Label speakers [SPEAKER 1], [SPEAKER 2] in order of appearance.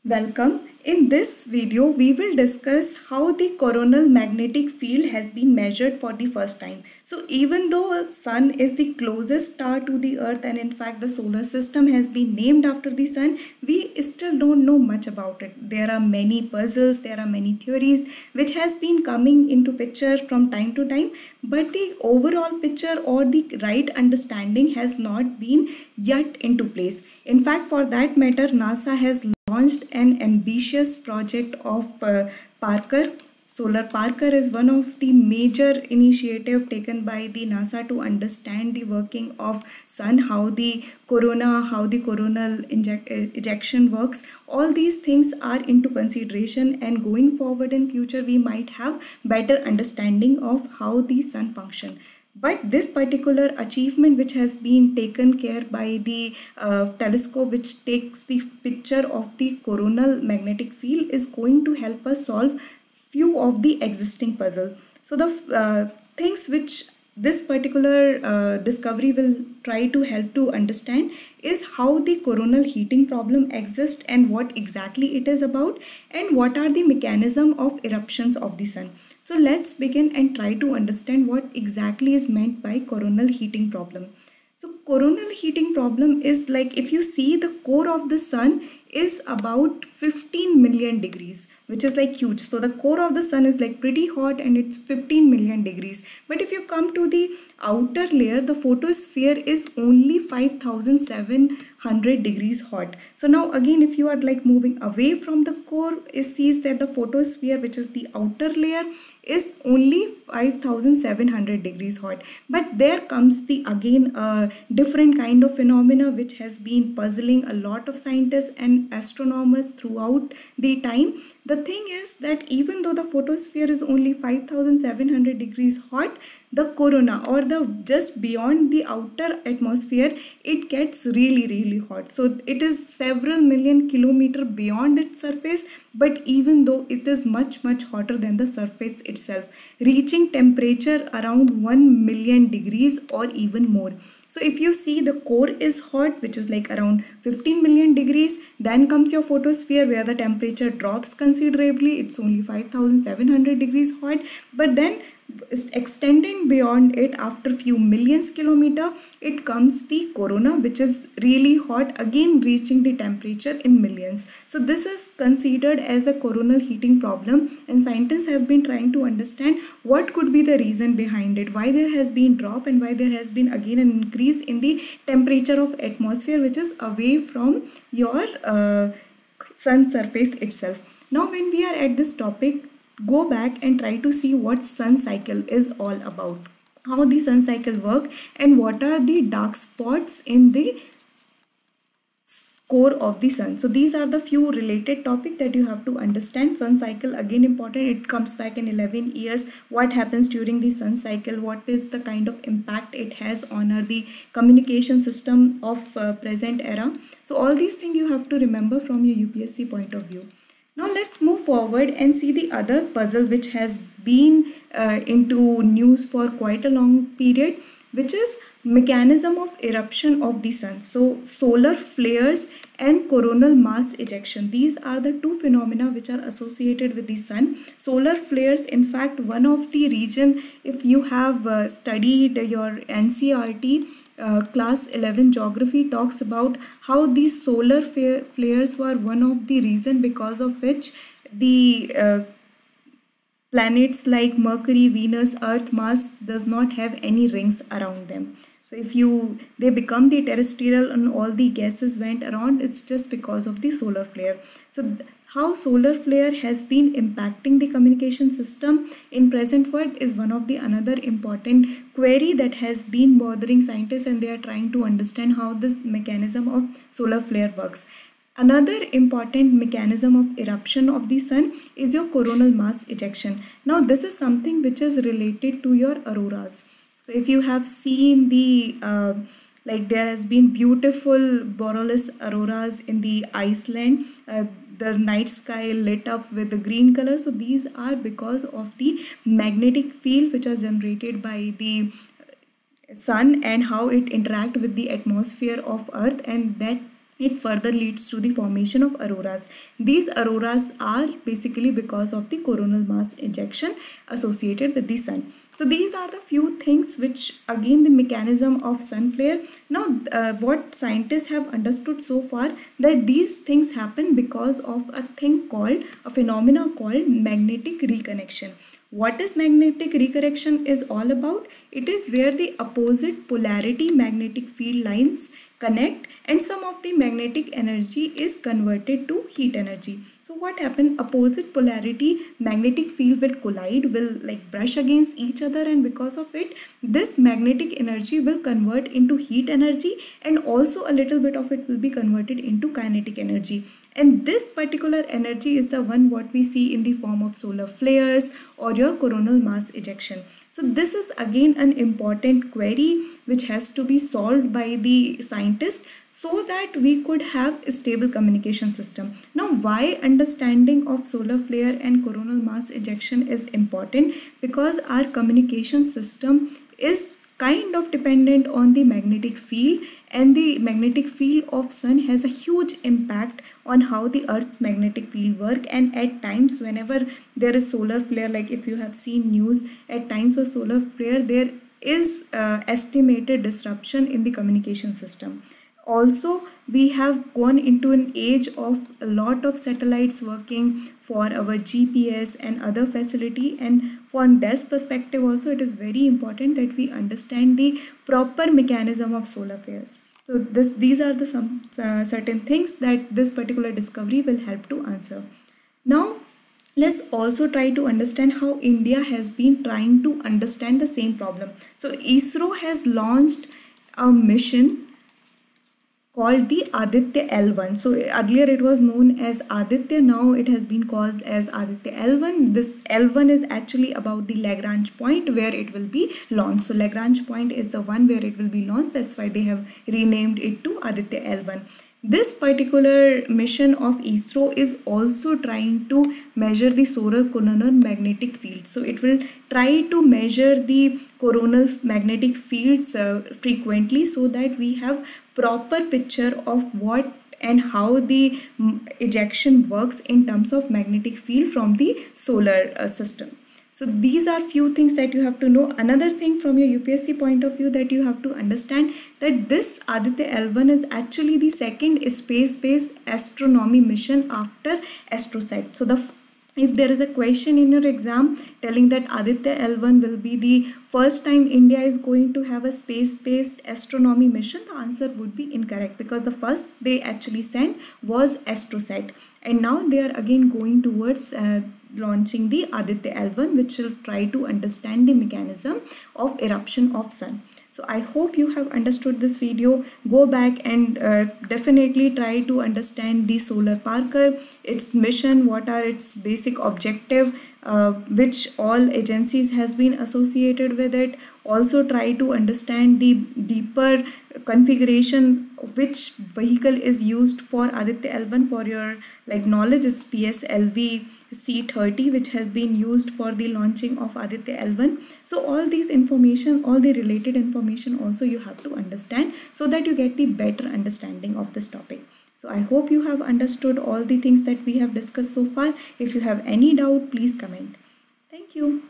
[SPEAKER 1] Welcome. In this video, we will discuss how the coronal magnetic field has been measured for the first time. So even though Sun is the closest star to the Earth and in fact the solar system has been named after the Sun, we still don't know much about it. There are many puzzles, there are many theories which has been coming into picture from time to time, but the overall picture or the right understanding has not been yet into place. In fact, for that matter, NASA has launched an ambitious project of Parker. Solar Parker is one of the major initiative taken by the NASA to understand the working of Sun, how the coronal ejection works. All these things are into consideration, and going forward in future we might have better understanding of how the Sun function. But this particular achievement, which has been taken care by the telescope which takes the picture of the coronal magnetic field, is going to help us solve few of the existing puzzle. So the things which this particular discovery will try to help to understand is how the coronal heating problem exists and what exactly it is about, and what are the mechanism of eruptions of the Sun. So let's begin and try to understand what exactly is meant by coronal heating problem. So coronal heating problem is like, if you see, the core of the Sun is about 15 million degrees, which is like huge. So the core of the Sun is like pretty hot and it's 15 million degrees. But if you come to the outer layer, the photosphere is only 5700 degrees hot. So now again, if you are like moving away from the core, it sees that the photosphere, which is the outer layer, is only 5700 degrees hot. But there comes the again different kind of phenomena which has been puzzling a lot of scientists and astronomers throughout the time. The thing is that even though the photosphere is only 5700 degrees hot, the corona, or the just beyond the outer atmosphere, it gets really hot. So it is several million kilometer beyond its surface, but even though it is much hotter than the surface itself, reaching temperature around 1 million degrees or even more. So if you see, the core is hot, which is like around 15 million degrees. Then comes your photosphere, where the temperature drops considerably. It's only 5700 degrees hot. But then extending beyond it, after few millions kilometer, it comes the corona, which is really hot, again reaching the temperature in millions. So this is considered as a coronal heating problem, and scientists have been trying to understand what could be the reason behind it, why there has been drop and why there has been again an increase in the temperature of atmosphere, which is away from your Sun surface itself. Now when we are at this topic, go back and try to see what Sun cycle is all about, how the Sun cycle work, and what are the dark spots in the core of the Sun. So these are the few related topics that you have to understand. Sun cycle, again important, it comes back in 11 years. What happens during the Sun cycle, what is the kind of impact it has on the communication system of present era. So all these things you have to remember from your UPSC point of view. Now let's move forward and see the other puzzle which has been into news for quite a long period, which is mechanism of eruption of the Sun. So solar flares and coronal mass ejection, these are the two phenomena which are associated with the Sun. Solar flares, in fact, one of the region, if you have studied your NCERT class 11 geography, talks about how these solar flares were one of the reason because of which the planets like Mercury, Venus, Earth, Mars does not have any rings around them. So if they become the terrestrial and all the gases went around, it's just because of the solar flare. So how solar flare has been impacting the communication system in present world is one of the another important query that has been bothering scientists, and they are trying to understand how this mechanism of solar flare works. Another important mechanism of eruption of the Sun is your coronal mass ejection. Now this is something which is related to your auroras. So if you have seen the like there has been beautiful borealis auroras in the Iceland, the night sky lit up with the green color. So these are because of the magnetic field which are generated by the Sun and how it interact with the atmosphere of Earth, and that it further leads to the formation of auroras. These auroras are basically because of the coronal mass ejection associated with the sun. So these are the few things which, again, the mechanism of sun flare. Now what scientists have understood so far, that these things happen because of a phenomena called magnetic reconnection. What is magnetic reconnection is all about? It is where the opposite polarity magnetic field lines connect and some of the magnetic energy is converted to heat energy. So what happens? Opposite polarity magnetic field will collide, will like brush against each other, and because of it, this magnetic energy will convert into heat energy, and also a little bit of it will be converted into kinetic energy. And this particular energy is the one what we see in the form of solar flares or your coronal mass ejection. So this is again an important query which has to be solved by the scientists so that we could have a stable communication system. Now, why understanding of solar flare and coronal mass ejection is important? Because our communication system is kind of dependent on the magnetic field, and the magnetic field of sun has a huge impact on how the earth's magnetic field work. And at times whenever there is solar flare, like if you have seen news, at times of solar flare there is estimated disruption in the communication system. Also, we have gone into an age of a lot of satellites working for our GPS and other facility, and from this perspective also it is very important that we understand the proper mechanism of solar flares. So these are the some certain things that this particular discovery will help to answer. Now let's also try to understand how India has been trying to understand the same problem. So ISRO has launched a mission called the Aditya L1. So earlier it was known as Aditya, now it has been called as Aditya L1. This L1 is actually about the Lagrange point where it will be launched. So Lagrange point is the one where it will be launched. That's why they have renamed it to Aditya L1. This particular mission of ISRO is also trying to measure the solar coronal magnetic field. So it will try to measure the coronal magnetic fields frequently, so that we have proper picture of what and how the ejection works in terms of magnetic field from the solar system. So these are few things that you have to know. Another thing from your UPSC point of view that you have to understand, that this Aditya L1 is actually the second space-based astronomy mission after ASTROSAT. So if there is a question in your exam telling that Aditya L1 will be the first time India is going to have a space-based astronomy mission, the answer would be incorrect, because the first they actually sent was ASTROSAT, and now they are again going towards launching the Aditya L1, which will try to understand the mechanism of eruption of sun. So I hope you have understood this video. Go back and definitely try to understand the Solar Parker, its mission, what are its basic objective, which all agencies has been associated with it. Also try to understand the deeper configuration, which vehicle is used for Aditya L1. For your knowledge, is PSLV C30, which has been used for the launching of Aditya L1. So all these information, all the related information also you have to understand, so that you get the better understanding of this topic. So I hope you have understood all the things that we have discussed so far. If you have any doubt, please comment. Thank you.